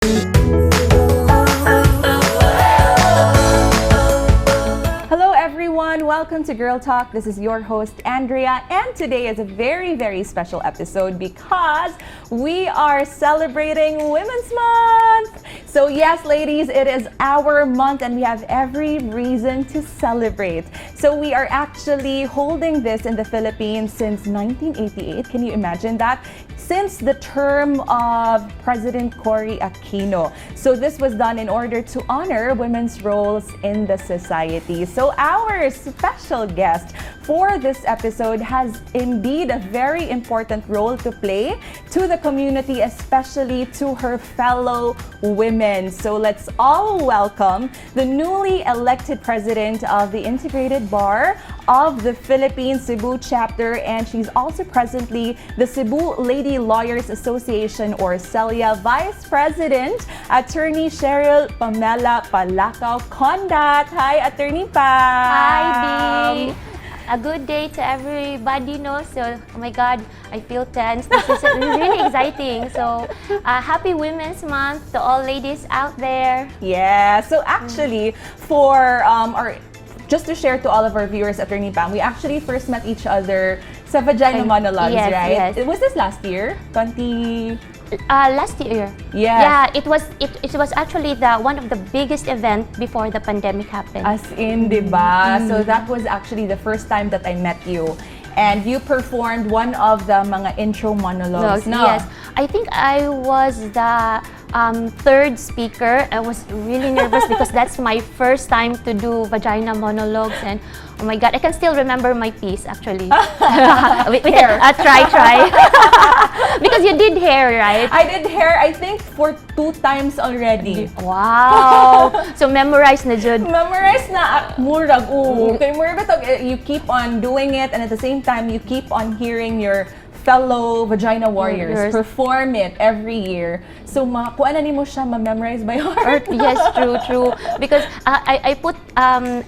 Hello everyone, welcome to Girl Talk. This is your host Andrea, and today is a very, very special episode because we are celebrating Women's Month. So yes, ladies, it is our month and we have every reason to celebrate. So we are actually holding this in the Philippines since 1988. Can you imagine that? Since the term of President Cory Aquino. So this was done in order to honor women's roles in the society. So our special guest for this episode has indeed a very important role to play to the community, especially to her fellow women. So let's all welcome the newly elected president of the Integrated Bar of the Philippines Cebu chapter, and she's also presently the Cebu Lady Lawyers Association, or CELIA, Vice President, Attorney Cheryl Pamela Palacao Condat. Hi, Attorney Pam. Hi, B. A good day to everybody, no? So, oh my God, I feel tense. This is really exciting. So, happy Women's Month to all ladies out there. Yeah, so actually, for just to share to all of our viewers, Attorney Pam, we actually first met each other sa Vagina Monologues, yes, right? Yes. Was this last year? Last year. Yes. Yeah, it was actually one of the biggest event before the pandemic happened. As in, diba? So that was actually the first time that I met you. And you performed one of the mga intro monologues, no? Yes. I think I was the third speaker. I was really nervous because that's my first time to do vagina monologues, and oh my God, I can still remember my piece actually. Try. Because you did hair, right? I did hair, I think, for 2 times already. Wow! So memorize na jud. Memorize na murag. Kay murag you keep on doing it, and at the same time you keep on hearing your fellow vagina warriors perform it every year. So kuan na nimo siya ma-memorize by heart. Yes, true. Because I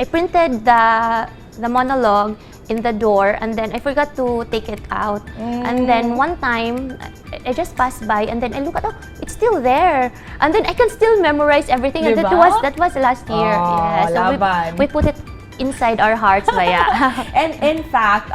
printed the monologue in the door, and then I forgot to take it out. And then one time I just passed by, and then I look at, oh, it's still there, and then I can still memorize everything. Diba? And that was last year. Oh, So we put it inside our hearts, Baya. And in fact,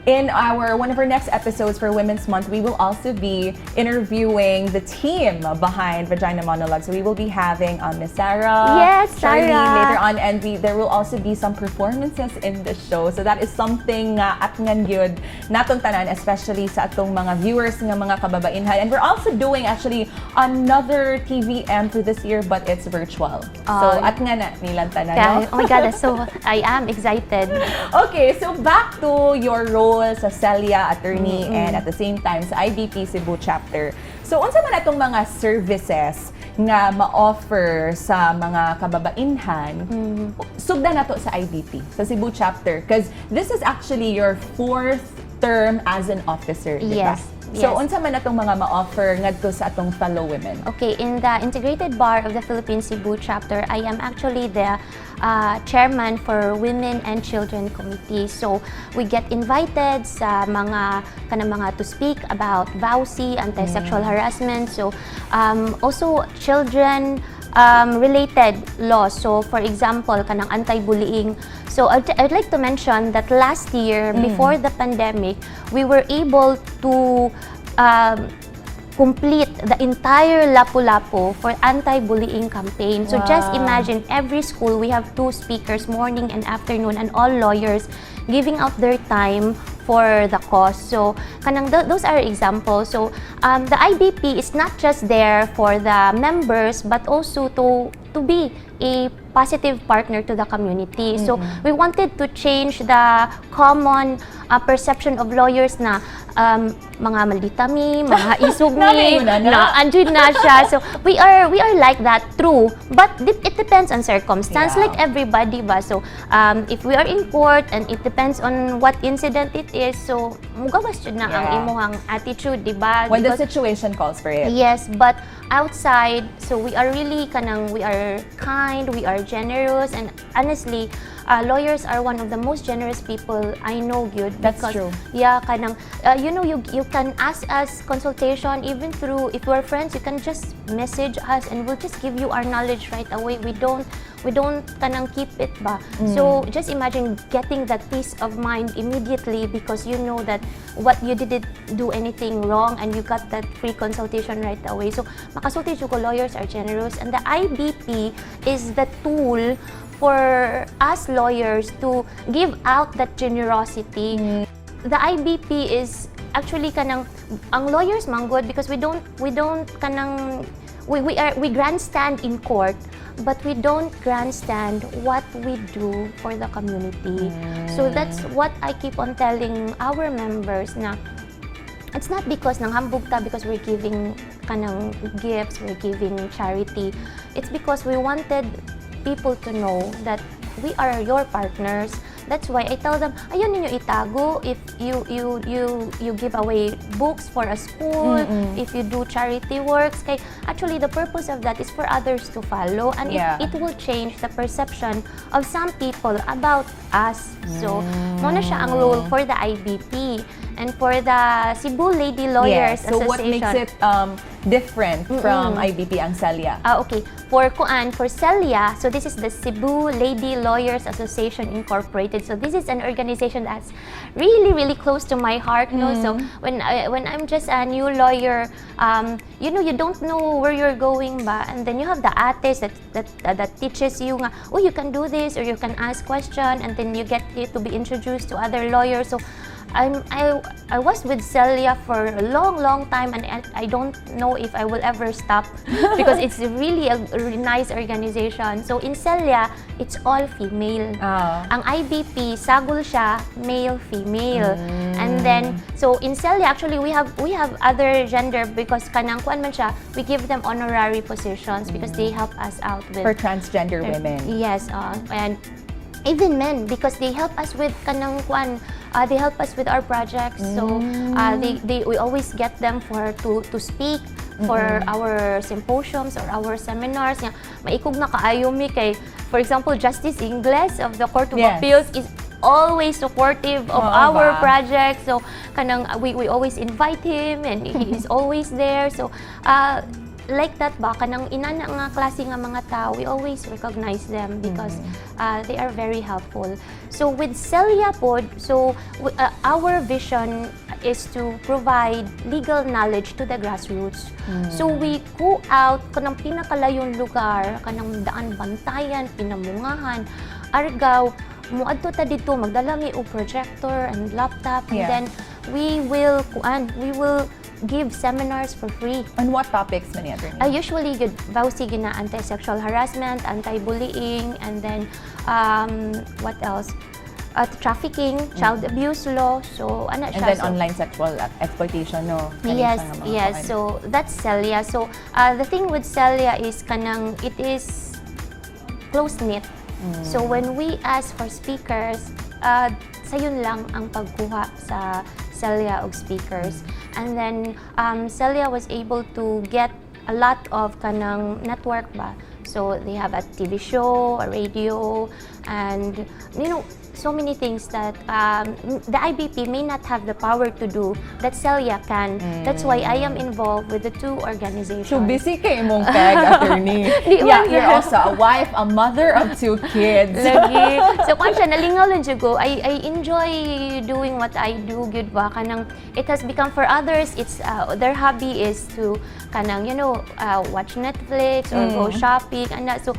in one of our next episodes for Women's Month, we will also be interviewing the team behind Vagina Monologues. So we will be having Miss Sarah, yes, Charlie Sarah, later on, and there will also be some performances in the show. So that is something at ngan gyud natong tanan, especially sa atong mga viewers nga mga kababainhan. And we're also doing actually another TVM for this year, but it's virtual. So at nga na nilang tanan. No? Oh my God, so I am excited. Okay, so back to your role sa CELIA attorney and at the same time sa IBP Cebu chapter. So unsa man atong mga services nga ma-offer sa mga kababainhan sugdan nato sa IBP sa Cebu chapter, because this is actually your 4th term as an officer, diba? Yes. So unsa man atong mga ma-offer ngadto sa atong fellow women? Okay, in the Integrated Bar of the Philippines Cebu chapter, I am actually the chairman for Women and Children Committee. So we get invited sa mga to speak about VAWC, anti-sexual harassment. So also children related laws. So for example, kanang anti-bullying. So I'd like to mention that last year, before the pandemic, we were able to complete the entire Lapu-Lapu for anti-bullying campaign. So just imagine, every school we have 2 speakers, morning and afternoon, and all lawyers giving out their time for the cause. So those are examples. So the IBP is not just there for the members, but also to be a positive partner to the community. So we wanted to change the common perception of lawyers na mga malditami, mga isugni, na andun na siya. So we are like that, true. But it depends on circumstance, like everybody ba. So if we are in court and it depends on what incident it is, so mugawas jud na ang imong attitude, di ba? When the situation calls for it. Yes, but outside, so we are really we are kind, we are generous, and honestly, lawyers are one of the most generous people I know, good. That's because, true. Yeah, kanang, you can ask us consultation even through, if we're friends, you can just message us and we'll just give you our knowledge right away. We don't kanang keep it ba. So just imagine getting that peace of mind immediately because you know that what you didn't do anything wrong and you got that free consultation right away. So makasulti ko, lawyers are generous, and the IBP is the tool for us lawyers to give out that generosity. The IBP is actually kanang ang lawyers manggod because we don't kanang we grandstand in court, but we don't grandstand what we do for the community. So that's what I keep on telling our members na it's not because nang hambog ta because we're giving kanang gifts, we're giving charity. It's because we wanted people to know that we are your partners. That's why I tell them, ayun ninyo itago if you give away books for a school, if you do charity works. Kay actually the purpose of that is for others to follow, and it will change the perception of some people about us. So, muna siya ang role for the IBP and for the Cebu Lady Lawyers So Association. what makes it different from IBP ang Celia? Okay. For Celia, so this is the Cebu Lady Lawyers Association Incorporated. So this is an organization that's really, really close to my heart. No? So when I'm just a new lawyer, you don't know where you're going ba, and then you have the ates that teaches you nga, oh, you can do this or you can ask question, and then you get to be introduced to other lawyers. So I was with Celia for a long time, and I don't know if I will ever stop because it's really a nice organization. So in Celia, it's all female. Ang IBP, sagol siya, male, female. And then, so in Celia, actually, we have other gender because kanang kuan man siya, we give them honorary positions because they help us out with For transgender women. Yes, and even men because they help us with kanang kuan. They help us with our projects. So we always get them to speak for our symposiums or our seminars. Nga, maikog na kaayo mi kay, for example, Justice Ingles of the Court of Appeals is always supportive of our project. So kanang we always invite him and he is always there. So like that ba kanang inana nga klase nga mga tao, we always recognize them because they are very helpful. So with Celia pod, so our vision is to provide legal knowledge to the grassroots. So we go out kanang pinakalayong lugar, kanang daan bantayan, pinamungahan, Argao, muadto ta dito magdala mi og projector and laptop, and then we will give seminars for free. On what topics man yan? Usually, VAWC gina anti-sexual harassment, anti-bullying, and then what else? Trafficking, child abuse law. So, ano siya? And then online sexual exploitation, no? Yes. So that's Celia. So the thing with Celia is kanang it is close-knit. So when we ask for speakers, sayon lang ang pagkuha sa Celia og speakers. And then Celia was able to get a lot of kanang network ba. So they have a TV show, a radio, and so many things that the IBP may not have the power to do that Celia can. That's why I am involved with the two organizations. So busy kay mong kag, attorney. You're also a wife, a mother of 2 kids. Lagi. So kung siya, nalingaw lang siya go, I enjoy doing what I do, good ba? Kanang, it has become for others, it's their hobby is to kanang, watch Netflix or go shopping, and that. So,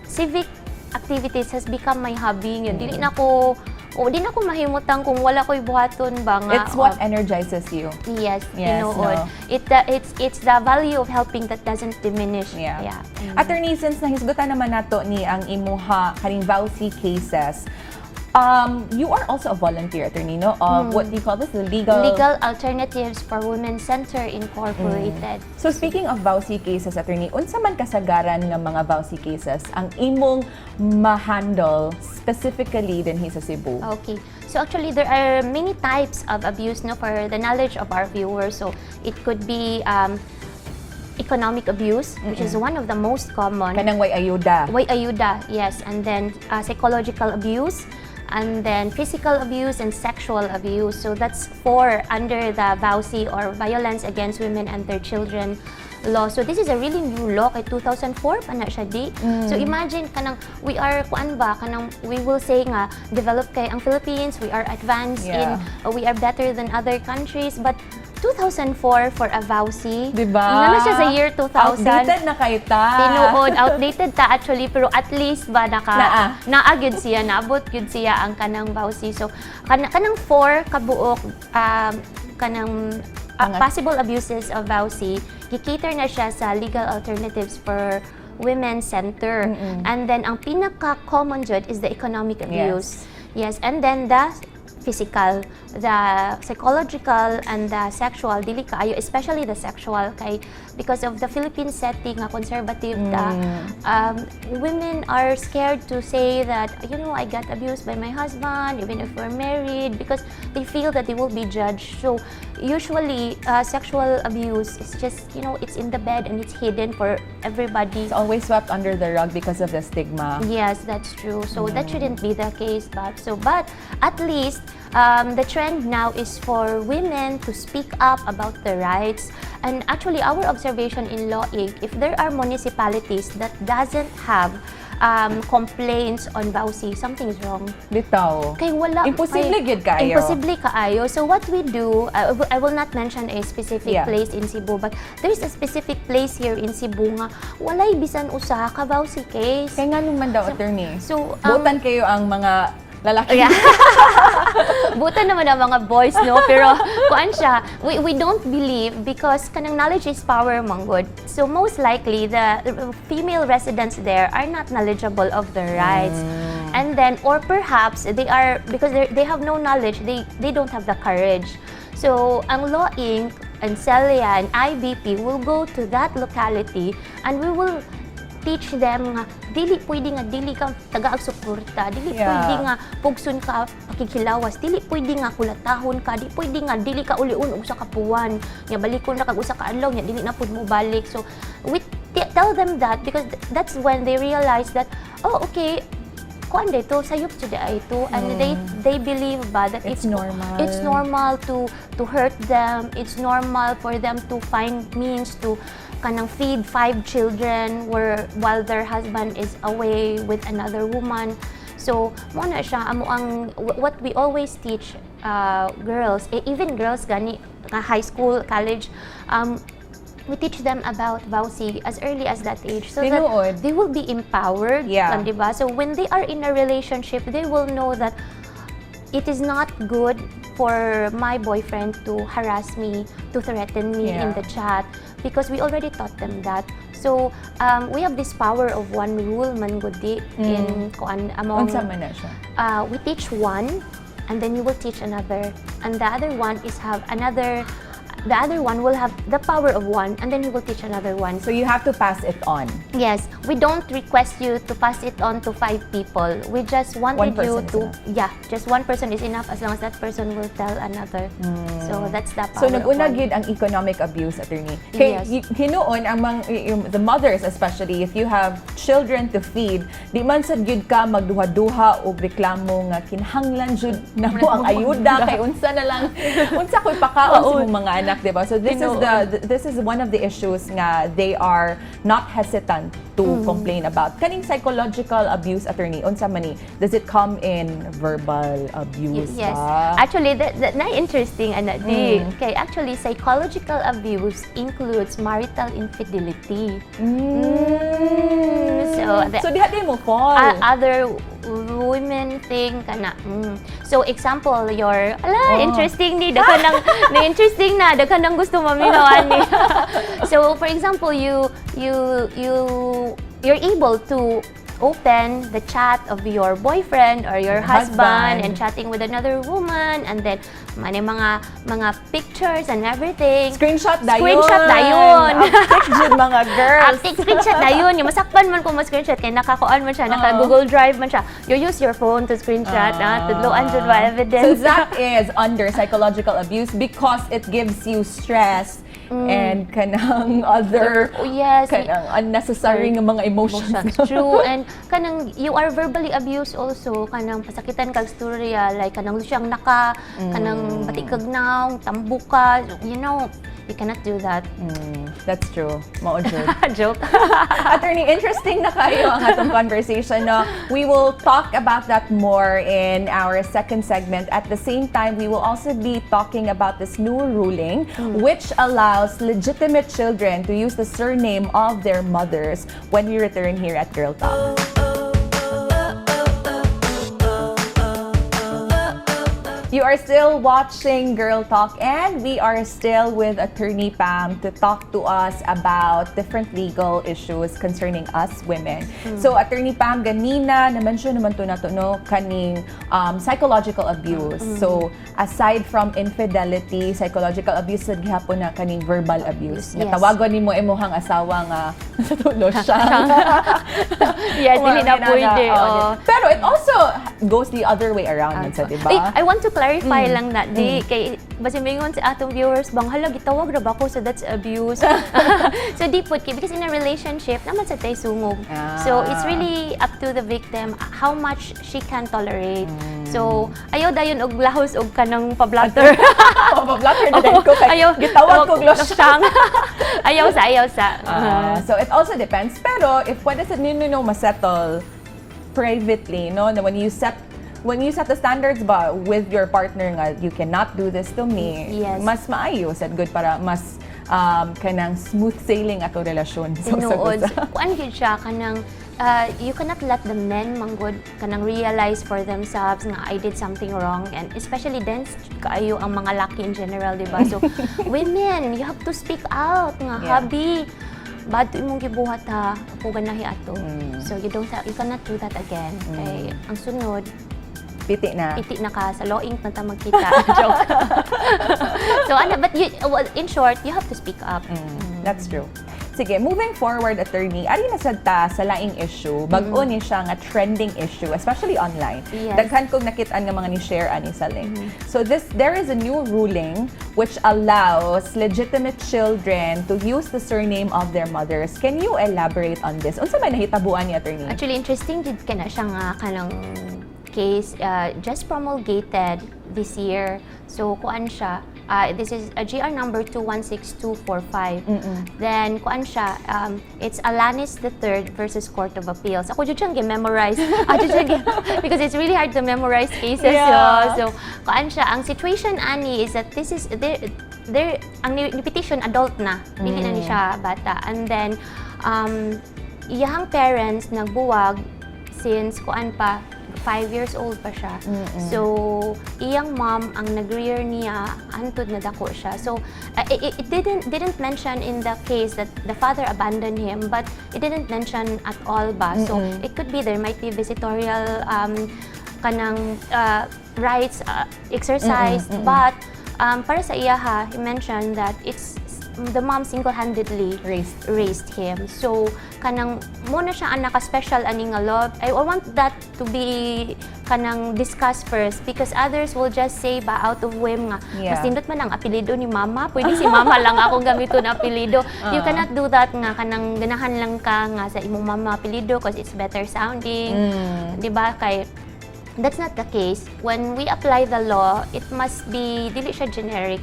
civic activities has become my hobby. Di na ko mahimutang kung wala ko'y buhaton ba nga. It's what energizes you. Yes, no. It's the value of helping that doesn't diminish. Attorney, since nahisgutan naman nato ni ang imuha kaning VAWC cases, you are also a volunteer, attorney, no? What do you call this? The Legal Alternatives for Women Center Incorporated. So speaking of VAWC cases, attorney, unsa man kasagaran nga mga VAWC cases ang imong ma-handle specifically din sa Cebu? Okay. So actually, there are many types of abuse, no, for the knowledge of our viewers. So it could be economic abuse, which is one of the most common. Kanang way ayuda. Way ayuda, yes. And then psychological abuse, and then physical abuse and sexual abuse. So that's 4 under the VAWC, or Violence Against Women and Their Children law. So this is a really new law, kay 2004 pa na siya di. So imagine kanang we are we will say nga developed kay ang Philippines, we are advanced in we are better than other countries, but 2004 for a VAWC. Diba? Ano siya sa year 2000? Outdated na kayo ta. Tinuod, outdated ta actually, pero at least ba naagyud siya, naabot gyud siya ang kanang VAWC. So kanang 4 kabuok kanang possible abuses of VAWC, gikater na siya sa legal alternatives for women center. And then ang pinaka-common jud is the economic abuse. Yes, and then the physical, the psychological, and the sexual, dili kaayo, especially the sexual, kay because of the Philippine setting, conservative, women are scared to say that, you know, I got abused by my husband, even if we're married, because they feel that they will be judged. So usually, sexual abuse is just, you know, it's in the bed and it's hidden for everybody. It's always swept under the rug because of the stigma. Yes, that's true. So that shouldn't be the case, but at least the trend now is for women to speak up about their rights. And actually, our observation in Law Inc., if there are municipalities that doesn't have complaints on VAWC, something is wrong. Bitaw. Kay wala. Imposible gyud kaayo. Imposible kaayo. So what we do, I will not mention a specific place in Cebu, but there's a specific place here in Cebu nga walay bisan usa ka VAWC case. Kaya nga naman daw, attorney. So, butan kayo ang mga lalaki. Buta naman ang mga boys, no? Pero kuan siya, we don't believe because kanang knowledge is power, manggod. So most likely, the female residents there are not knowledgeable of their rights. And then, or perhaps, they are, because they have no knowledge, they don't have the courage. So, ang Law Inc. and Celia and IBP will go to that locality and we will teach them nga dili pwede nga dili ka tagaag suporta, dili pwede nga pugson ka pakikilawas, dili pwede nga kulatahon ka, dili pwede nga dili ka uliun og usa ka puwan, nya balikon ra kag usa ka adlaw nya dili na pud mo balik. So we tell them that because that's when they realize that okay, kuan dito sayop jud ay ito, and they believe ba that it's normal to hurt them, it's normal for them to find means to kanang feed 5 children while their husband is away with another woman. So mo na siya amo ang what we always teach girls, even girls gani high school, college, we teach them about VAWC as early as that age so that they will be empowered, diba? So when they are in a relationship, they will know that it is not good for my boyfriend to harass me, to threaten me in the chat, because we already taught them that. So we have this power of one rule man gudi in kuan among we teach one and then you will teach another, and the other one is have another. The other one will have the power of one, and then you will teach another one. So you have to pass it on. Yes, we don't request you to pass it on to 5 people. We just wanted you to, just one person is enough as long as that person will tell another. So that's the power. So nag-una gid ang economic abuse, attorney. Kay hinuon ang the mothers especially, if you have children to feed, di man sad gid ka magduha-duha og reklamo nga kinahanglan jud namo ang ayuda kay unsa na lang unsa koy pakaon sa imong mga anak. Diba? So this is one of the issues nga they are not hesitant to complain about. Kaning psychological abuse, attorney, unsa man ni? Does it come in verbal abuse? Yes. Actually, that na interesting kay actually psychological abuse includes marital infidelity. So diha di mo call. Other women think kana. So example, your interesting ni dakan nang interesting na dakan nang gusto maminawan ni. So for example, you're able to open the chat of your boyfriend or your husband and chatting with another woman, and then mga pictures and everything. Screenshot dayon. Aptik jud mga girls. Aptik screenshot dayon. Yung masakpan man kung ma-screenshot kay nakakuan man siya, naka Google Drive man siya. You use your phone to screenshot, tudloan jud ba evidence. So that is under psychological abuse because it gives you stress and kanang other yes, kanang unnecessary nga mga emotions. True. And kanang you are verbally abused also, kanang pasakitan kag storya, like kanang siyang kanang batikagnaw, tambuka, you know, you cannot do that. That's true. Mao jud. Joke. Attorney, interesting na kayo ang atong conversation. No? We will talk about that more in our second segment. At the same time, we will also be talking about this new ruling which allows legitimate children to use the surname of their mothers when we return here at Girl Talk. You are still watching Girl Talk and we are still with Attorney Pam to talk to us about different legal issues concerning us women. So Attorney Pam, ganina na-mention naman to nato no kaning psychological abuse. So aside from infidelity, psychological abuse sad gihapon na kaning verbal abuse. Yes. Natawagon nimo imong asawa nga natulo siya. Yeah, dili na pwede. Pero it also goes the other way around, diba? I want to clarify lang na kay basi mingon sa atong viewers bang hala gitawag ra ba ko, so that's abuse. So di pud because in a relationship naman sa tay sungog. So it's really up to the victim how much she can tolerate. So ayaw dayon og lahos og kanang pablatter. Pablatter na din ko kay gitawag ko losyang. ayaw sa. So it also depends, pero if pwede sa ninyo ma-settle privately, no, na when you set the standards ba with your partner nga you cannot do this to me, mas maayo sad good para mas kanang smooth sailing ato relasyon. So kuan gid siya kanang you cannot let the men manggod kanang realize for themselves nga I did something wrong, and especially dense kaayo ang mga laki in general, diba? So women, you have to speak out nga habi bad imong gibuhat ha ako ganahi ato. So you cannot do that again. Kay ang sunod piti na ka sa lawing na ta magkita. Joke. So but in short, you have to speak up. That's true. Sige, moving forward, attorney, ari na sad ta sa laing issue. Bag-o ni siya nga trending issue, especially online. Yes. Daghan kong nakit-an nga mga ni share ani sa link. So there is a new ruling which allows legitimate children to use the surname of their mothers. Can you elaborate on this? Unsa may nahitabuan ni attorney? Actually, interesting jud kana siya nga kanang case just promulgated this year. So kuan siya, this is a GR number 216245. Then kuan siya, it's Alanis III versus Court of Appeals. Ako jud siyang gi-memorize. Because it's really hard to memorize cases. So kuan siya, ang situation ani is that this is ang ni petition adult na, dili na ni siya bata. And then iyang parents nagbuwag since kuan pa 5 years old pa siya. So, iyang mom ang nag-rear niya hantod na dako siya. So, it didn't mention in the case that the father abandoned him, but it didn't mention at all ba. So, it could be there might be visitorial kanang rights exercised, but para sa iya ha, he mentioned that it's the mom single-handedly raised him. So, kanang muna siya ang naka-special aning nga law. I want that to be kanang discussed first because others will just say ba out of whim nga, mas tindot man ang apelido ni mama, pwede si mama lang akong gamiton na apelido. You cannot do that nga, kanang ganahan lang ka nga sa imong mama apelido because it's better sounding. Diba? Kay that's not the case. When we apply the law, it must be dili siya generic.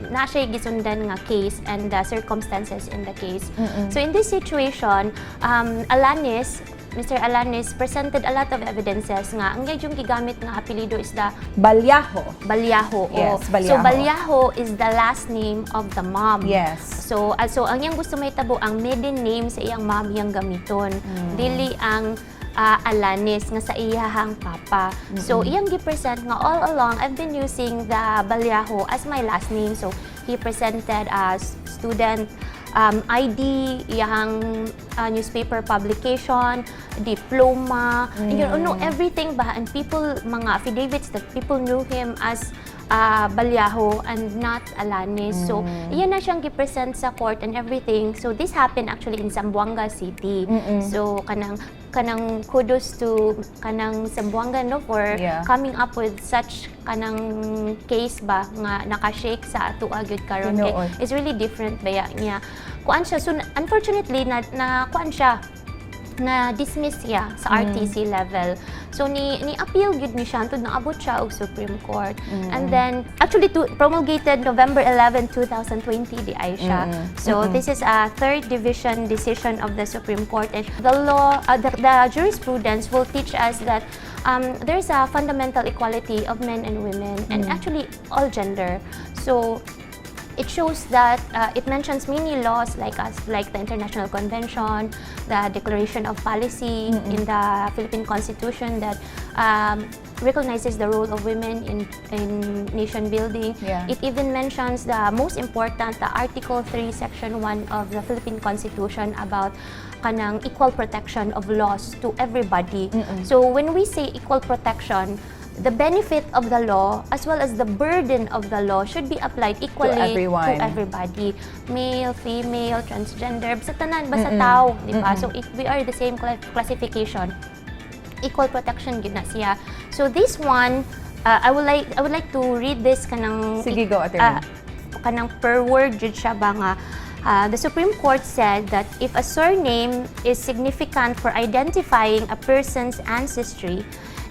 Na siya gisundan nga case and the circumstances in the case. So in this situation, Mr. Alanis presented a lot of evidences nga ang yung gigamit nga apelido is the Balyaho. Yes, Balyaho. So Balyaho is the last name of the mom. Yes. So ang iyang gusto mahitabo ang maiden name sa iyang mom iyang gamiton. Dili ang Alanis nga sa iyahang papa. So iyang gi-present nga all along I've been using the Balyaho as my last name. So he presented as student ID, iyang newspaper publication, diploma, and everything ba, and people mga affidavits that people knew him as Balyaho and not Alanis. So, iyan na siyang gipresent sa court and everything. So, this happened actually in Zamboanga City. So, kanang kudos to kanang Zamboanga no for coming up with such kanang case ba nga nakashake sa ato agad karon kay it's really different baya niya. Kuan siya, so unfortunately na kuan siya na dismiss siya sa RTC level. So ni appeal gud ni siya tud naabot siya og Supreme Court. And then actually promulgated November 11, 2020 di ay siya. So this is a third division decision of the Supreme Court, and the law the jurisprudence will teach us that there's a fundamental equality of men and women and actually all gender. So it shows that it mentions many laws like the International Convention, the Declaration of Policy in the Philippine Constitution that recognizes the role of women in nation building. It even mentions the most important, the Article 3, Section 1 of the Philippine Constitution about kanang equal protection of laws to everybody. So when we say equal protection, the benefit of the law as well as the burden of the law should be applied equally to everybody, male, female, transgender, basta tanan, basta tao, di ba? So we are the same classification, equal protection gid na siya. So this one, I would like to read this kanang sige go attorney. Kanang per word jud siya ba nga. The Supreme Court said that if a surname is significant for identifying a person's ancestry,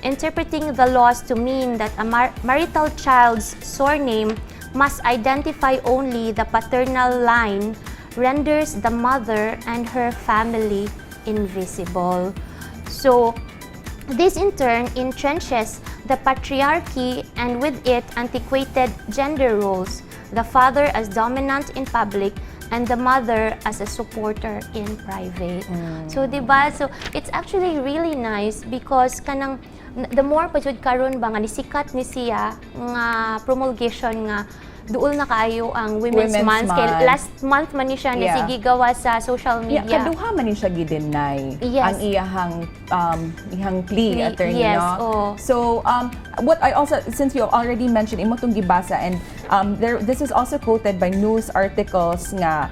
interpreting the laws to mean that a marital child's surname must identify only the paternal line renders the mother and her family invisible. So, this in turn entrenches the patriarchy and with it antiquated gender roles, the father as dominant in public and the mother as a supporter in private. So, diba? So, it's actually really nice because kanang the more pa jud karon ba nga nisikat ni siya nga promulgation nga duol na kaayo ang Women's Month. Kay last month man ni siya nasigigawa sa social media. Kaduha man ni siya gideny ang iyang plea, attorney, no? So, what I also, since you already mentioned, imo tong gibasa, and this is also quoted by news articles nga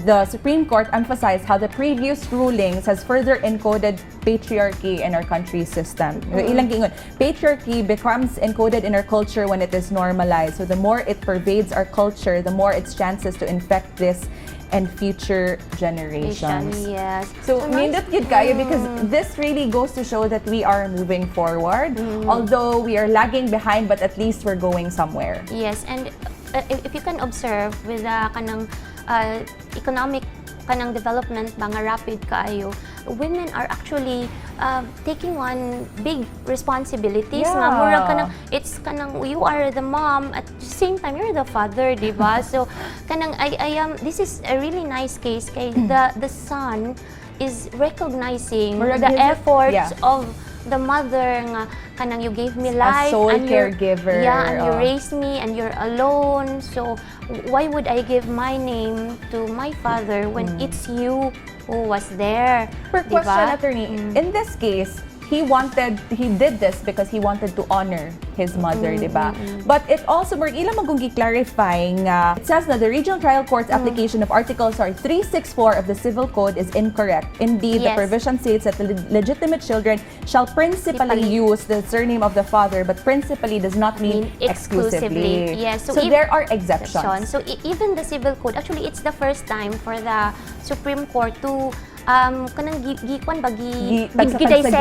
the Supreme Court emphasized how the previous rulings has further encoded patriarchy in our country's system. Ilang gingon, patriarchy becomes encoded in our culture when it is normalized. So the more it pervades our culture, the more its chances to infect this and future generations. Yes. So, nindot yun kayo because this really goes to show that we are moving forward. Although we are lagging behind, but at least we're going somewhere. Yes, and if you can observe with the kanang economic kanang development mga rapid kaayo, women are actually taking on big responsibilities nga murag kanang it's kanang you are the mom at the same time you're the father, di ba? So kanang I am this is a really nice case kay the son is recognizing the efforts of the mother nga kanang you gave me life, a sole caregiver, and you raised me and you're alone, so why would I give my name to my father when it's you who was there? Per question, attorney, in this case, he did this because he wanted to honor his mother, diba? But it also, ilang magong clarifying, it says that the Regional Trial Court's application of Article 364 of the Civil Code is incorrect. Indeed, the provision states that legitimate children shall principally use the surname of the father, but principally does not mean exclusively. Yes. So there are exceptions. So even the Civil Code, actually, it's the first time for the Supreme Court to kanang gidissect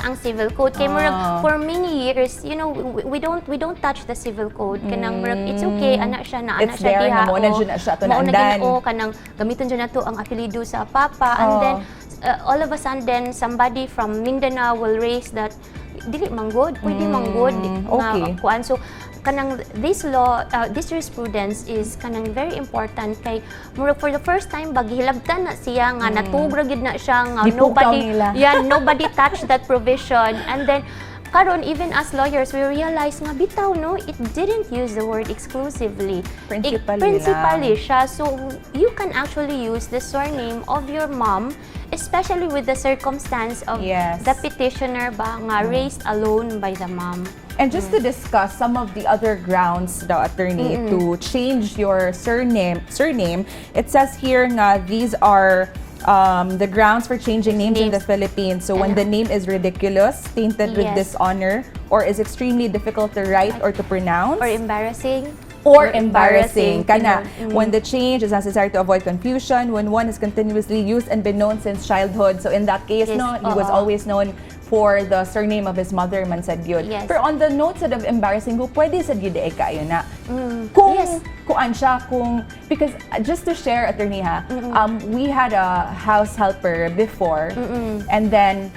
ang civil code kay murag for many years, you know, we don't touch the civil code kanang murag it's okay ana siya na ana siya diha mo na siya to nandan kanang gamiton jud nato ang apelyido sa papa and then all of a sudden somebody from Mindanao will raise that dili manggod pwede manggod kuan. So kanang this law, this jurisprudence is kanang very important kay murag for the first time bagihilabtan na siya nga natubra gid na siya nga nobody touched that provision, and then karon even as lawyers we realize nga bitaw no it didn't use the word exclusively, principally siya, so you can actually use the surname of your mom especially with the circumstance of the petitioner ba nga raised alone by the mom. And just to discuss some of the other grounds, the attorney, to change your surname, it says here nga these are the grounds for changing names in the Philippines. So when the name is ridiculous, tainted with dishonor, or is extremely difficult to write or to pronounce, or embarrassing. Kana, when the change is necessary to avoid confusion, when one is continuously used and been known since childhood. So in that case, no, he was always known for the surname of his mother, man said yun. Pero on the note of embarrassing, ko pwede sa gid kayo na. Because just to share, attorney ha, we had a house helper before, and then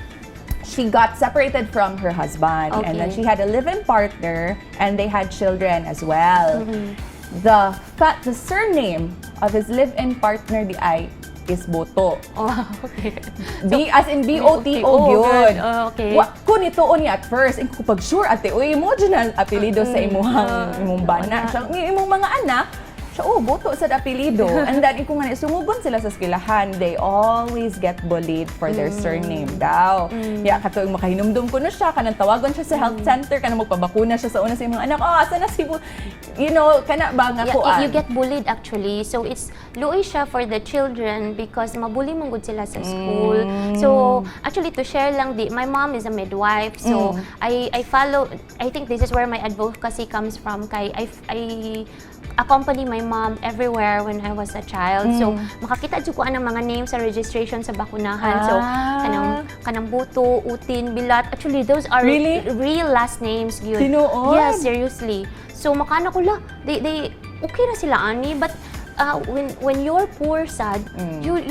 she got separated from her husband, and then she had a live-in partner, and they had children as well. The surname of his live-in partner is Boto. As in B-O-T-O yun. Kung itoon niya at first, pag sure ate, mo dyan ang apelido sa imong bana. Imong mga anak, Boto sa apelido. And then, kung sumubon sila sa eskwelahan, they always get bullied for their surname daw. Katuwing makahinumdum ko na siya, kanang tawagon siya sa health center, kanang magpabakuna siya sa una sa imong anak. Asa na si kana ba nga kuan? You get bullied actually. So, it's luoy siya for the children because mabully mong gud sila sa school. So, actually, to share lang, my mom is a midwife. So, I follow, I think this is where my advocacy comes from. I accompany my mom everywhere when I was a child. So, makakita dyan ko anong mga names sa registration sa bakunahan. So, kanang Buto, Utin, Bilat. Actually, those are real last names. Tinuod? Yeah, seriously. So, makana ko la, they okay na sila, ani. But when you're poor, sad, you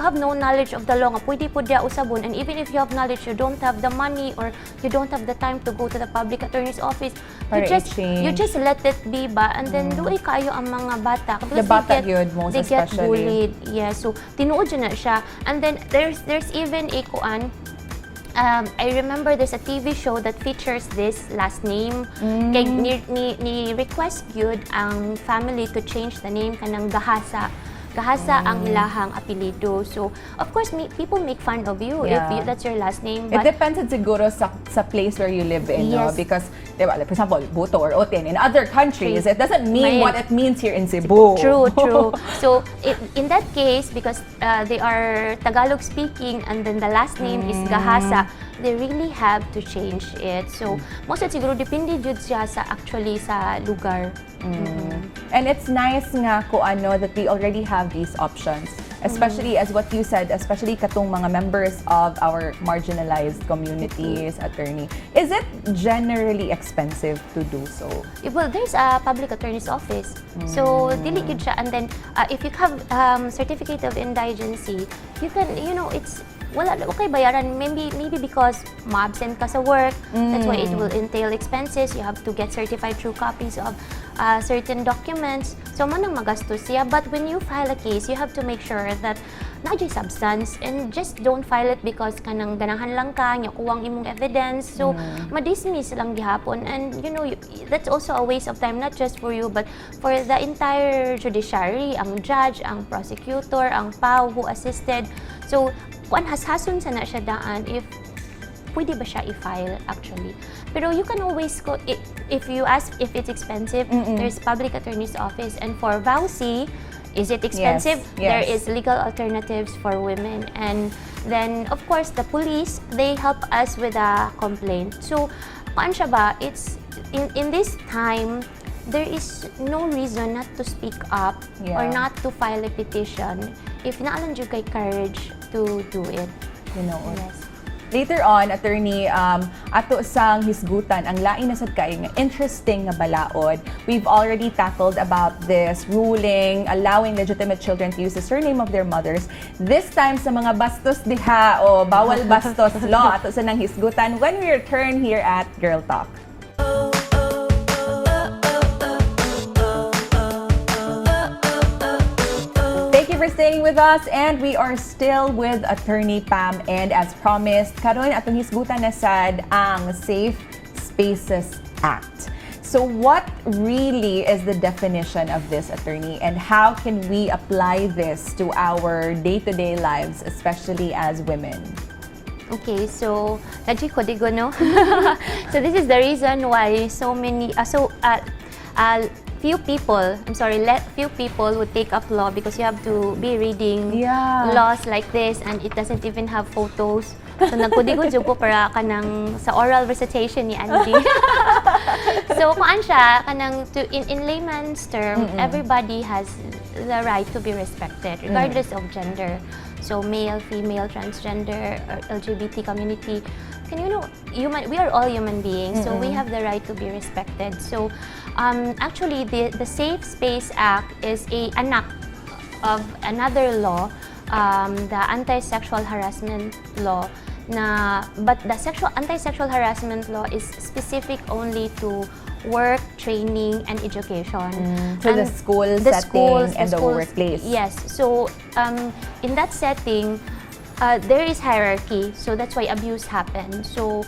have no knowledge of the law, nga pwede po diya usabon, and even if you have knowledge, you don't have the money or you don't have the time to go to the public attorney's office. You just let it be ba, and then luoy kayo ang mga bata. The bata yun, most they get especially. bullied. Yeah, so tinuod yun na siya. And then there's even a kuan. I remember there's a TV show that features this last name. Kay ni request yun ang family to change the name kanang Gahasa. Gahasa ang ilahang apelido. So, of course, people make fun of you if that's your last name. But it depends siguro sa place where you live in, no? Because, diba, like, for example, Buto or Otin, in other countries, it doesn't mean what it means here in Cebu. True. So, in that case, because they are Tagalog speaking and then the last name is Gahasa, they really have to change it. So, most of siguro depende jud siya sa actually sa lugar. And it's nice nga that we already have these options, especially as what you said, especially katong mga members of our marginalized communities, attorney. Is it generally expensive to do so? Well, there's a public attorney's office. So, dili gyud siya. And then, if you have certificate of indigency, you can, it's okay bayaran, maybe because ma-absent ka sa work, that's why it will entail expenses. You have to get certified true copies of certain documents. So, manang magastos siya. But when you file a case, you have to make sure that na-jay substance and just don't file it because kanang ganahan lang ka, nya kuwang imong evidence. So, ma-dismiss lang gihapon. And, that's also a waste of time, not just for you, but for the entire judiciary, ang judge, ang prosecutor, ang PAW who assisted. So, kung hashason sana siya daan if pwede ba siya i-file actually. Pero you can always go, if you ask if it's expensive, there's public attorney's office. And for VAWC, is it expensive? Yes. There is legal alternatives for women. And then, of course, the police, they help us with a complaint. So, kung siya ba, it's, in this time, there is no reason not to speak up or not to file a petition if naalan jud kay courage to do it. Yes. Later on, attorney, ato sang hisgutan, ang lain na sad kay nga interesting nga balaod. We've already tackled about this ruling allowing legitimate children to use the surname of their mothers. This time sa mga bastos diha o bawal bastos law, ato sa nang hisgutan when we return here at Girl Talk. For staying with us, and we are still with Attorney Pam, and as promised, karon atong hisgutan na sad ang Safe Spaces Act. So what really is the definition of this, attorney, and how can we apply this to our day-to-day lives, especially as women? Okay, so Naji Kodigo, no? So this is the reason why few people would take up law, because you have to be reading laws like this, and it doesn't even have photos. So nagkudigo ko para kanang sa oral recitation ni Andy. So kung siya kanang in layman's term, everybody has the right to be respected regardless of gender. So male, female, transgender, or LGBT community, we are all human beings, so we have the right to be respected. So actually, the Safe Space Act is an act of another law, the anti-sexual harassment law. But the anti-sexual harassment law is specific only to work, training, and education. So the school setting and the workplace. Yes. So in that setting, there is hierarchy. So that's why abuse happens. So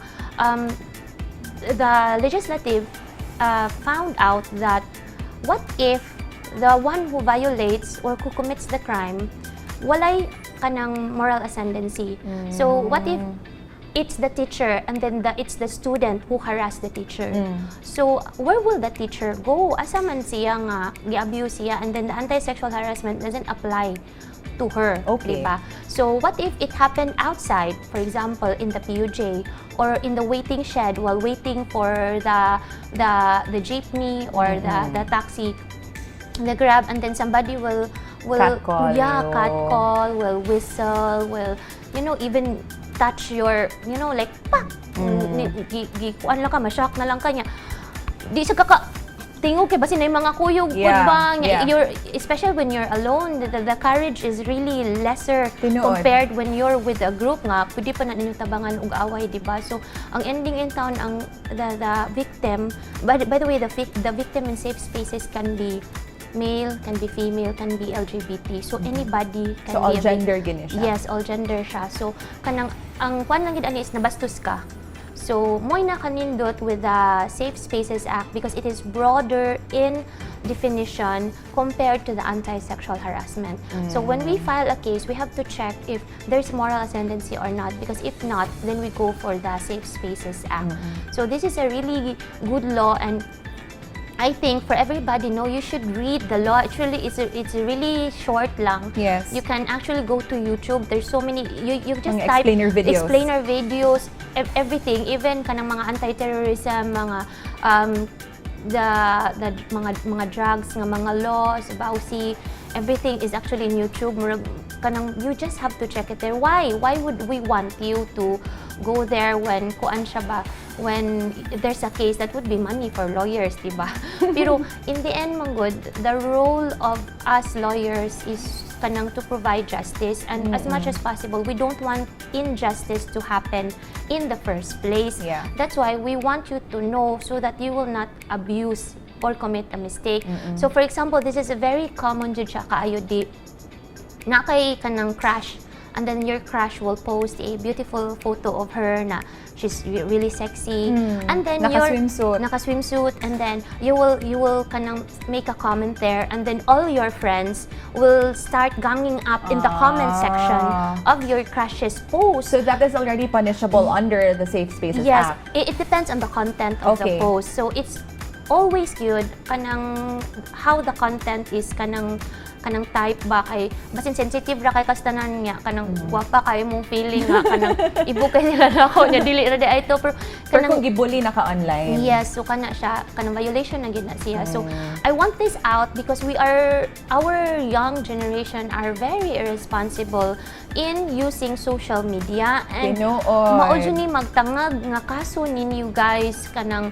the legislative found out that what if the one who violates or who commits the crime walay kanang moral ascendancy. So what if it's the teacher and then it's the student who harassed the teacher? So where will the teacher go? Asa man siya nga gi-abuse siya, and then the anti-sexual harassment doesn't apply to her, okay. Diba? So what if it happened outside, for example, in the PUJ or in the waiting shed while waiting for the jeepney or the taxi, the Grab, and then somebody will catcall, will whistle, will even touch your, like pak, kuan lang ka, ma-shock na lang kanya. Di sa tingog kay basin na yung mga kuyog especially when you're alone, the courage is really lesser compared when you're with a group nga, pwede pa na ninyo tabangan og away, diba? So ang ending in town, ang the victim, by the way, the victim in safe spaces can be male, can be female, can be LGBT. So anybody can so be all gender gini siya. Yes, all gender siya. So kanang ang kwan lang gid ani is nabastos ka. So mo'y nakanindot with the Safe Spaces Act because it is broader in definition compared to the anti-sexual harassment. So when we file a case, we have to check if there's moral ascendancy or not, because if not, then we go for the Safe Spaces Act. So this is a really good law, and I think for everybody, you should read the law. It's really short lang. Yes. You can actually go to YouTube. There's so many. You just type explainer videos, everything. Even kanang mga anti-terrorism, mga the mga drugs, mga laws, VAWC, everything is actually in YouTube. You just have to check it there. Why would we want you to go there when when there's a case that would be money for lawyers, diba? Pero in the end, manggod, the role of us lawyers is kanang to provide justice, and as much as possible, we don't want injustice to happen in the first place. Yeah. That's why we want you to know so that you will not abuse or commit a mistake. So for example, this is a very common jud siya kaayo di na kay kanang crush, and then your crush will post a beautiful photo of her na she's really sexy, and then naka-swimsuit, and then you will kanang make a comment there, and then all your friends will start ganging up in the comment section of your crush's post. So that is already punishable under the Safe Spaces Act. Yes, it depends on the content of the post. So it's always good kanang how the content is kanang type ba kay basin sensitive ra kay kastanan niya kanang gwapa kay mong feeling nga kanang ibo kay nila nako nya dili ra di ay to pero kung gibully naka online. Yes, so kana siya kanang violation na gid na siya. So I want this out because our young generation are very irresponsible in using social media, and mao jud ni magtangag nga kaso ninyo guys kanang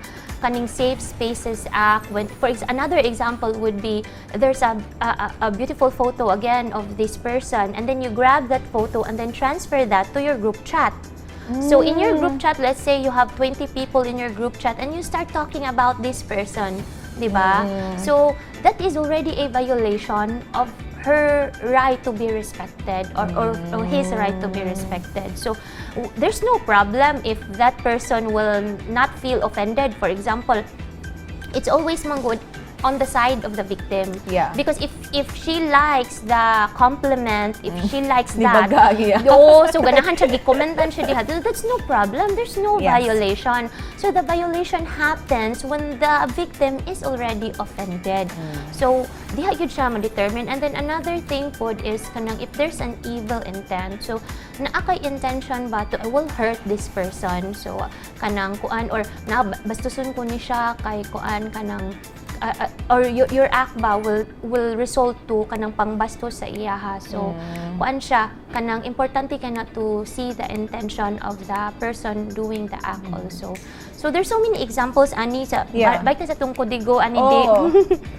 Safe Spaces Act. Another example would be there's a beautiful photo again of this person, and then you grab that photo and then transfer that to your group chat. So in your group chat, let's say you have 20 people in your group chat, and you start talking about this person, diba? So that is already a violation of her right to be respected, or his right to be respected. So there's no problem if that person will not feel offended. For example, it's always good on the side of the victim. Yeah. Because if she likes the compliment, if she likes Ni that, bagay, yeah. so ganahan siya, gi-commentan siya diha, that's no problem. There's no Yes. violation. So the violation happens when the victim is already offended. So diha yun siya ma-determine. And then another thing po is kanang if there's an evil intent. So naakay intention ba to I will hurt this person. So kanang kuan or na bastuson ko ni siya kay kuan kanang or your act ba will result to kanang pangbastos sa iya ha. So kuan siya kanang importante kana to see the intention of the person doing the act also. So there's so many examples ani sa baita sa tong kodigo ani di.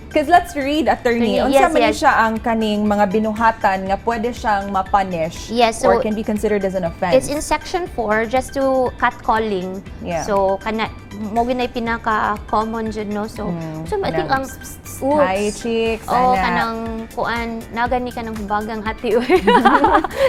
Because let's read, attorney. Unsa Yes, man yes. siya ang kaning mga binuhatan nga pwede siyang ma-punish Yes, or so can be considered as an offense? It's in section 4 just to catcalling. Yeah. So kana mo ginay pinaka common jud no. So I think ang Hi, chicks. kanang kuan nagani ka ng hubagang ati.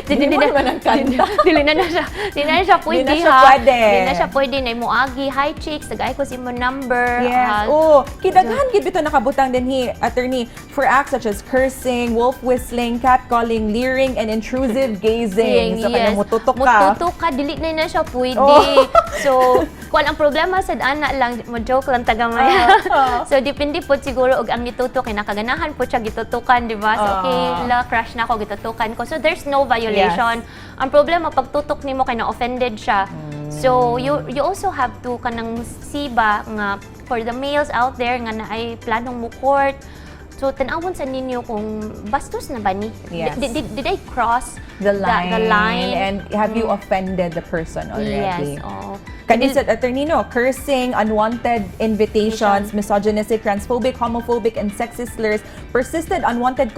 Dili mo naman ang kanda. Dili na siya. Dili na siya pwede Di na siya ha. pwede. Dili na siya pwede na mo agi. Hi chicks, tagay ko si mo number. Yes. Kidaghan gid bito nakabutang din attorney for acts such as cursing, wolf whistling, catcalling, leering, and intrusive gazing. So kanya mututok ka. Mututok ka, dili na siya pwede. So, kung ang problema sa ana lang, mo-joke lang tagamaya. So, depende po siguro og ang gitutok kay nakaganahan po siya gitutukan, di ba? So, okay, crush na ako gitutukan ko. So, there's no violation. Yes. Ang problema pag tutok nimo kay na-offended siya. So, you also have to kanang see ba nga for the males out there nga naay planong mo court. So, tanawon sa ninyo kung bastos na ba ni? Yes. Did I cross the line? And have you offended the person already? Yes. Oh. Kani sa attorney no, cursing, unwanted invitations, misogynistic, transphobic, homophobic, and sexist slurs, persistent unwanted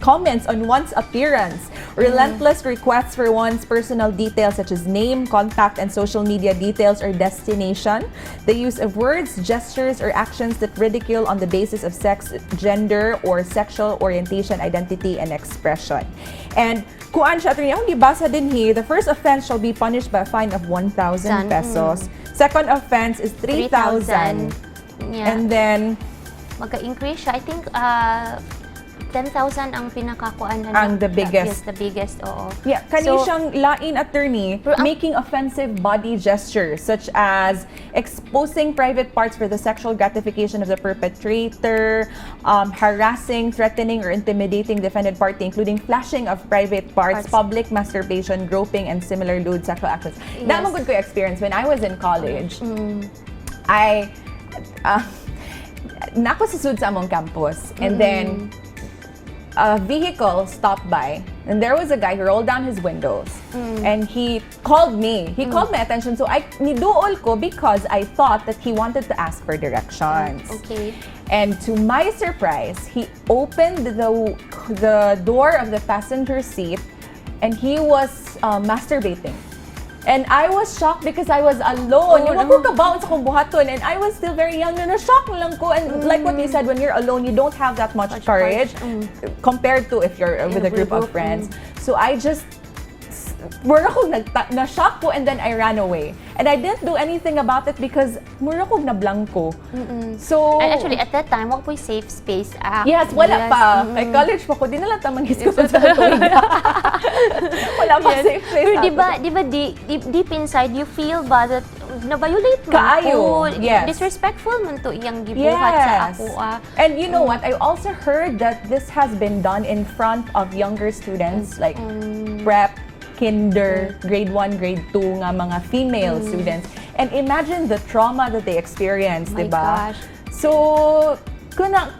comments on one's appearance, relentless requests for one's personal details such as name, contact, and social media details or destination, the use of words, gestures, or actions that ridicule on the basis of sex, gender, or sexual orientation, identity, and expression. And kuan siya attorney, ang gibasa din the first offense shall be punished by a fine of 1,000 pesos. Second offense is 3,000. Yeah. And then magka-increase siya. I think 10,000 ang pinakakuan na ang the biggest. Yes, the biggest, oo. Yeah, kani siyang lain attorney, Pero making offensive body gestures such as exposing private parts for the sexual gratification of the perpetrator, harassing, threatening, or intimidating the defended party, including flashing of private parts, public masturbation, groping, and similar lewd sexual actions. Yes. That mo good ko experience when I was in college. I nako sa sud sa among campus, and then a vehicle stopped by and there was a guy who rolled down his windows and he called me. He called my attention, so I niduol ko because I thought that he wanted to ask for directions. Okay. And to my surprise, he opened the door of the passenger seat and he was masturbating. And I was shocked because I was alone. Yung ako kabaon sa kong buhaton and I was still very young. Na-shock lang ko. And like what you said, when you're alone, you don't have that much courage compared to if you're with a group of friends. So I just, mura ko na-shock ko and then I ran away. And I didn't do anything about it because mura ko na-blanco. So, And actually, at that time, wag po'y safe space act. yes, wala pa. Kay college pa ko, di na lang tamang isip sa tuwing. Wala pa safe space. Pero di ba deep inside, you feel ba that na-violate mo Kaayo, ko? yes. Disrespectful man to iyang gibuhat sa ako. And you know what? I also heard that this has been done in front of younger students, like prep, kinder, grade 1, grade 2 nga mga female students. And imagine the trauma that they experience, My diba? gosh. So,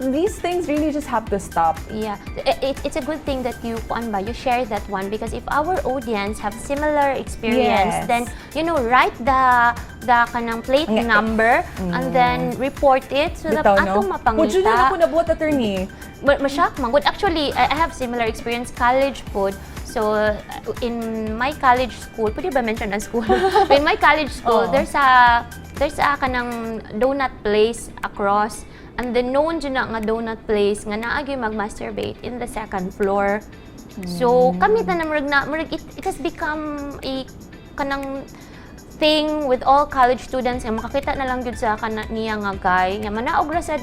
these things really just have to stop. Yeah, it's a good thing that you share that one, because if our audience have similar experience, Yes. then write the kanang plate number and then report it so that atong Would you na mapangita. ako nabuhat, attorney? Masyak man. Good. Actually, I have similar experience college food. So, in my college school, pwede ba mention ang school? In my college school, there's a kanang donut place across. And then known dyan na nga donut place nga naagi mag-masturbate in the second floor. So, kami na murag it has become a kanang thing with all college students nga makakita na lang gyud sa niya nga guy nga manaog ra sad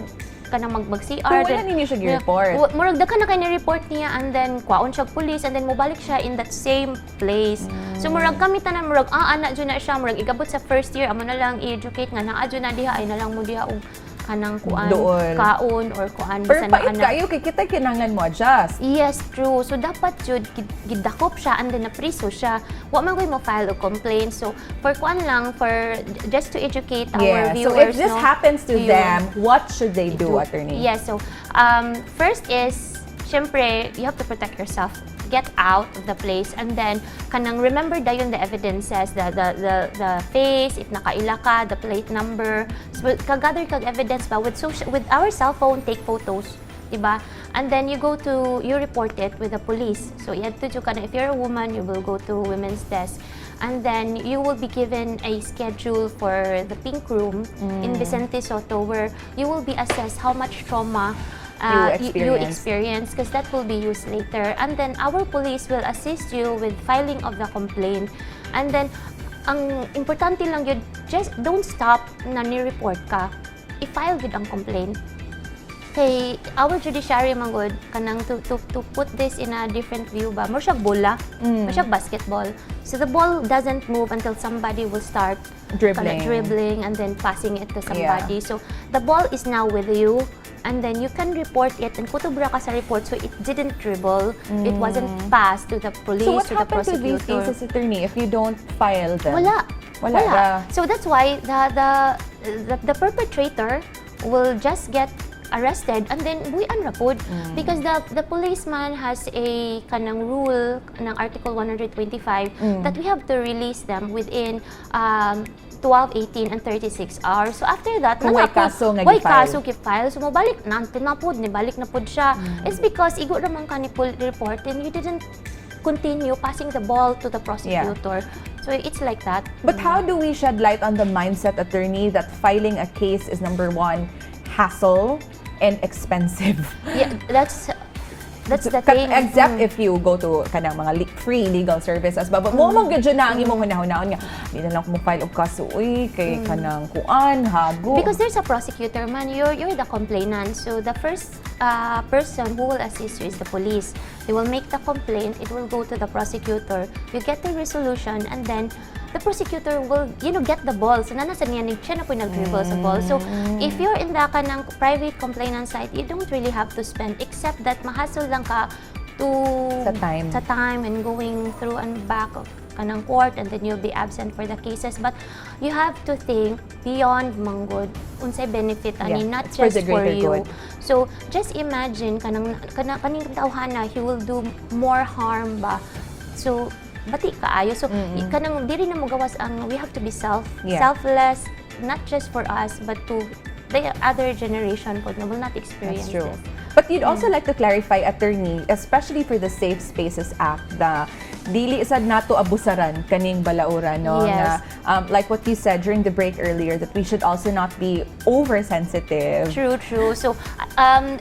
kanang mag-CR. Kung wala ninyo siya gi-report. Murag daghan na kay ni-report niya and then kwaon siya police and then mobalik siya in that same place. So murag kami tanan murag ana jud na siya murag igabot sa first year amo na lang i-educate nga naa jud na diha ay na lang mo diha og kanang kuan kaon or kuan sa na ana. Kayo kay kita kinahanglan mo adjust. Yes, true. So dapat jud gidakop siya and then na-priso siya. Wa man mo file og complaint. So for kuan lang for just to educate our viewers. So if this happens to them, what should they do, attorney? Yes, so first is syempre you have to protect yourself. Get out of the place and then kanang remember dayon the evidences, the face, if nakaila ka, the plate number. So kagather kag evidence ba with our cell phone, take photos, diba? And then you report it with the police. So you have to do if you're a woman, you will go to women's desk. And then you will be given a schedule for the pink room in Vicente Soto where you will be assessed how much trauma you experience because that will be used later. And then our police will assist you with filing of the complaint. And then ang importante lang yun, just don't stop na ni-report ka. I-file yun ang complaint. Kay our judiciary manggod kanang to put this in a different view ba mo siya bola mo siya basketball, so the ball doesn't move until somebody will start dribbling and then passing it to somebody. So the ball is now with you and then you can report it and kutubra ka sa report so it didn't dribble, it wasn't passed to the police, so what to the prosecutor. to these cases, attorney, if you don't file them? Wala. So that's why the perpetrator will just get arrested and then buwian ra pod because the policeman has a kanang rule ng Article 125 that we have to release them within 12, 18, and 36 hours. So after that, kung way kaso gi-file. So mabalik na pod, nibalik na pod siya. It's because igo ra man ka ni report and you didn't continue passing the ball to the prosecutor. So it's like that. But how do we shed light on the mindset, attorney, that filing a case is number one, hassle and expensive? Yeah, that's the thing. Except if you go to kanang mga free legal services. But mo gyud na ang imong hunahunahon nga di na lang mo file og kaso uy kay kanang kuan hago. Because there's a prosecutor man, you're the complainant. So the first person who will assist you is the police. They will make the complaint, it will go to the prosecutor. You get the resolution and then the prosecutor will, get the ball. So, nanasan niya, siya na po nag-dribble sa ball. So, if you're in the kanang private complainant side, you don't really have to spend, except that mahasol lang ka sa time and going through and back of kanang court and then you'll be absent for the cases. But you have to think beyond manggod, unsay benefit ani, not just for you. Good. So, just imagine, kaning tawhana, he will do more harm ba? So, bati kaayo. So, kanang diri na mo gawas ang we have to be selfless, not just for us, but to the other generation po na will not experience this. But you'd also like to clarify, attorney, especially for the Safe Spaces Act, the dili isad nato abusaran kaning balaura, no? Yes. Na, like what you said during the break earlier, that we should also not be oversensitive. True. So,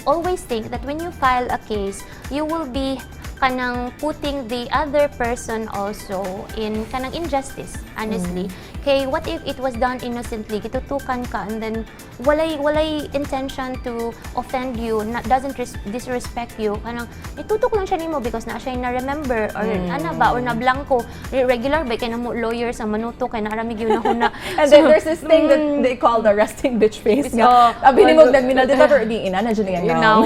always think that when you file a case, you will be kanang putting the other person also in kanang injustice, honestly. Okay, what if it was done innocently, gitutukan ka and then walay intention to offend you, doesn't disrespect you, kanang itutok lang siya nimo because na siya na-remember or or na-blanco. Regular ba kay namo lawyer sa manuto kay naaramig yun na huna. And then there's this thing that they call the resting bitch face. Abi nimo nagminal dito pero di ina na dyan yan now.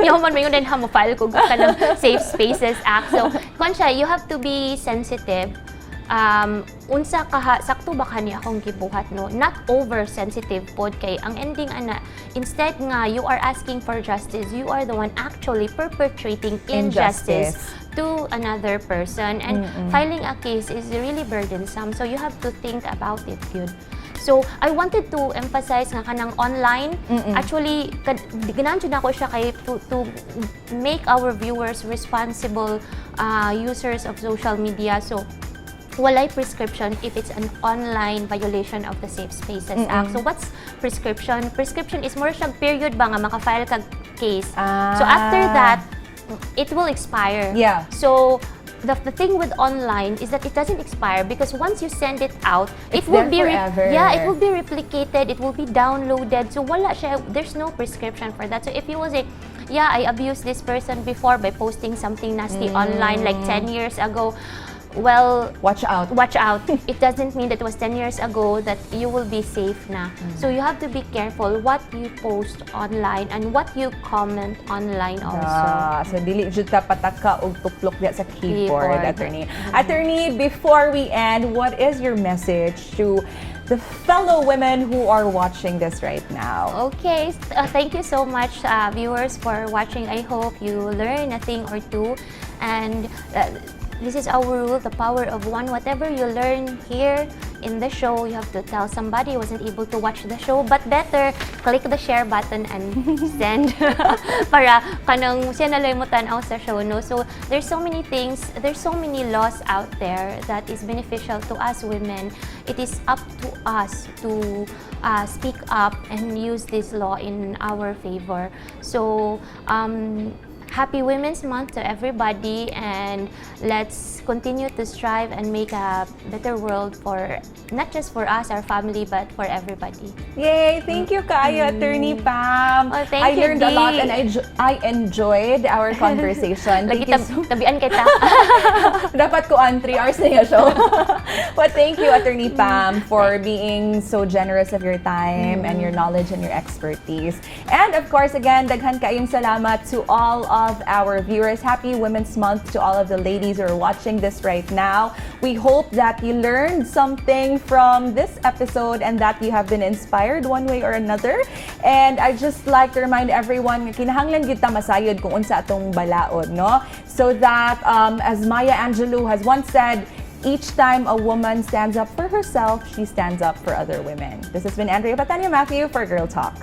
Yaman mo yun din mo file ko kanang Safe Spaces Act. So, konsya, you have to be sensitive. Unsa kaha sakto ba kani akong gibuhat, no? Not oversensitive pod kay ang ending ana, instead nga you are asking for justice, you are the one actually perpetrating injustice to another person, and filing a case is really burdensome, so you have to think about it good. So, I wanted to emphasize nga kanang online, actually, ganahan jud ako siya kay to make our viewers responsible users of social media. So, walay prescription if it's an online violation of the Safe Spaces Act. So, what's prescription? Prescription is more siyang period ba nga makafile kag case. So, after that, it will expire. Yeah. So, the thing with online is that it doesn't expire, because once you send it out, It's it will there be forever. it will be replicated, it will be downloaded. So wala siya, there's no prescription for that. So if you will say, yeah, I abused this person before by posting something nasty online like 10 years ago, well, Watch out. watch out. It doesn't mean that it was 10 years ago that you will be safe na. So you have to be careful what you post online and what you comment online also. So dili jud ta pataka og tuplok diya sa keyboard, Keyboard. attorney. Attorney, before we end, what is your message to the fellow women who are watching this right now? Okay, thank you so much, viewers, for watching. I hope you learn a thing or two. And this is our rule, the power of one. Whatever you learn here in the show, you have to tell somebody who wasn't able to watch the show. But better, click the share button and send para kanang siya nalay mo tanaw sa show, no? So there's so many things, there's so many laws out there that is beneficial to us women. It is up to us to speak up and use this law in our favor. So happy Women's Month to everybody, and let's continue to strive and make a better world for not just for us, our family, but for everybody. Yay! Thank you kaayo, Attorney Pam. Oh, thank I you, learned a lot Dee. and I enjoyed our conversation. Lagi Thank you so tabian kita. Dapat ko on 3 hours na yung show. But thank you, Attorney Pam, for being so generous of your time and your knowledge and your expertise. And of course, again, daghan kayong salamat to all of our viewers. Happy Women's Month to all of the ladies who are watching this right now. We hope that you learned something from this episode and that you have been inspired one way or another. And I just like to remind everyone, kinahanglan kita masayod kung unsa atong balaod, no? So that, as Maya Angelou has once said, each time a woman stands up for herself, she stands up for other women. This has been Andrea Patania Matthew for Girl Talk.